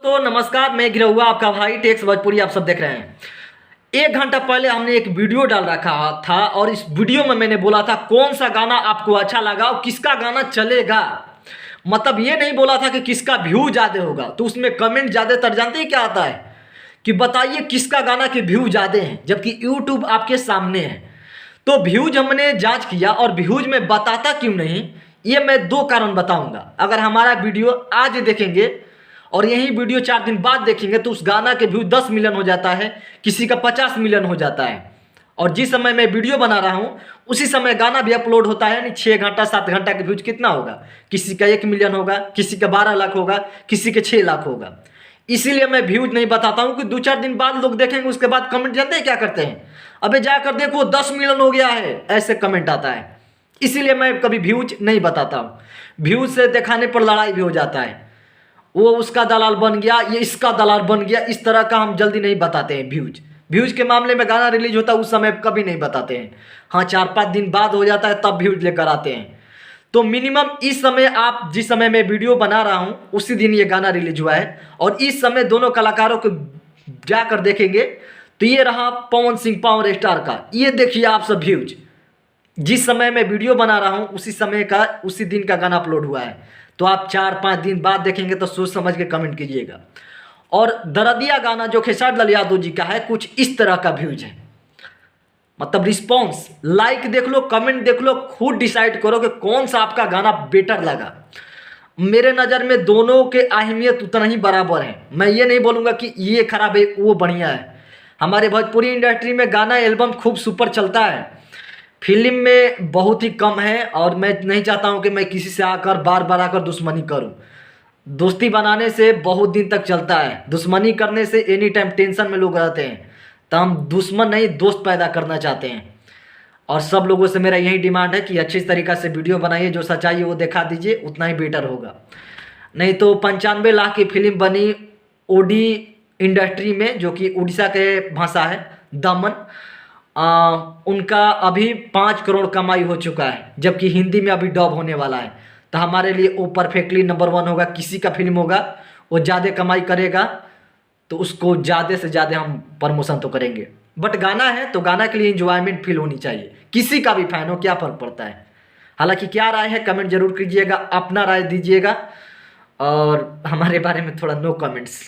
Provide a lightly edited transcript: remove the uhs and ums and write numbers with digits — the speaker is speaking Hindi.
तो नमस्कार, मैं गिरहुआ आपका भाई टेक्स भोजपुरी आप सब देख रहे हैं। 1 घंटा पहले हमने एक वीडियो डाल रखा था और इस वीडियो में मैंने बोला था कौन सा गाना आपको अच्छा लगा और किसका गाना चलेगा। मतलब ये नहीं बोला था कि किसका व्यू ज़्यादा होगा। तो उसमें कमेंट ज़्यादातर जानते हैं क्या आता है कि बताइए किसका गाना के व्यू ज़्यादा हैं, जबकि यूट्यूब आपके सामने है। तो व्यूज हमने जांच किया और व्यूज में बताता क्यों नहीं, ये मैं 2 कारण बताऊंगा। अगर हमारा वीडियो आज देखेंगे और यही वीडियो 4 दिन बाद देखेंगे तो उस गाना के व्यू 10 मिलियन हो जाता है, किसी का 50 मिलियन हो जाता है। और जिस समय मैं वीडियो बना रहा हूँ उसी समय गाना भी अपलोड होता है, यानी 6 घंटा 7 घंटा के व्यूज कितना होगा, किसी का 1 मिलियन होगा, किसी का 12 लाख होगा, किसी के 6 लाख होगा। इसीलिए मैं व्यूज नहीं बताता हूँ कि 2-4 दिन बाद लोग देखेंगे, उसके बाद कमेंट जानते हैं क्या करते हैं, अबे जाकर देखो 10 मिलियन हो गया है, ऐसे कमेंट आता है। इसीलिए मैं कभी व्यूज नहीं बताता हूँ। व्यूज से दिखाने पर लड़ाई भी हो जाता है, वो उसका दलाल बन गया, ये इसका दलाल बन गया, इस तरह का हम जल्दी नहीं बताते हैं। व्यूज के मामले में गाना रिलीज होता है उस समय कभी नहीं बताते हैं। हाँ, 4-5 दिन बाद हो जाता है तब व्यूज लेकर आते हैं। तो मिनिमम इस समय, आप जिस समय मैं वीडियो बना रहा हूँ उसी दिन ये गाना रिलीज हुआ है और इस समय दोनों कलाकारों को जाकर देखेंगे तो ये रहा पवन सिंह पावर स्टार का, ये देखिए आप सब व्यूज। जिस समय मैं वीडियो बना रहा हूँ उसी समय का, उसी दिन का गाना अपलोड हुआ है। तो आप 4-5 दिन बाद देखेंगे तो सोच समझ के कमेंट कीजिएगा। और दरदिया गाना जो खेसारी लाल यादव जी का है, कुछ इस तरह का व्यूज है। मतलब रिस्पॉन्स, लाइक देख लो, कमेंट देख लो, खुद डिसाइड करो कि कौन सा आपका गाना बेटर लगा। मेरे नज़र में दोनों के अहमियत उतना ही बराबर है। मैं ये नहीं बोलूँगा कि ये खराब है वो बढ़िया है। हमारे भोजपुरी इंडस्ट्री में गाना एल्बम खूब सुपर चलता है, फिल्म में बहुत ही कम है। और मैं नहीं चाहता हूँ कि मैं किसी से आकर बार बार आकर दुश्मनी करूँ। दोस्ती बनाने से बहुत दिन तक चलता है, दुश्मनी करने से एनी टाइम टेंशन में लोग रहते हैं। तो हम दुश्मन नहीं, दोस्त पैदा करना चाहते हैं। और सब लोगों से मेरा यही डिमांड है कि अच्छी तरीक़ा से वीडियो बनाइए, जो सच्चाई है वो दिखा दीजिए, उतना ही बेटर होगा। नहीं तो 95 लाख की फिल्म बनी ओडी इंडस्ट्री में, जो कि उड़ीसा के भाषा है, दमन। उनका अभी 5 करोड़ कमाई हो चुका है, जबकि हिंदी में अभी डब होने वाला है। तो हमारे लिए वो परफेक्टली नंबर 1 होगा। किसी का फिल्म होगा वो ज़्यादा कमाई करेगा तो उसको ज़्यादा से ज़्यादा हम प्रमोशन तो करेंगे। बट गाना है तो गाना के लिए इंजॉयमेंट फील होनी चाहिए, किसी का भी फैन हो, क्या फ़र्क पड़ता है। हालांकि क्या राय है कमेंट जरूर कीजिएगा, अपना राय दीजिएगा। और हमारे बारे में थोड़ा नो कमेंट्स।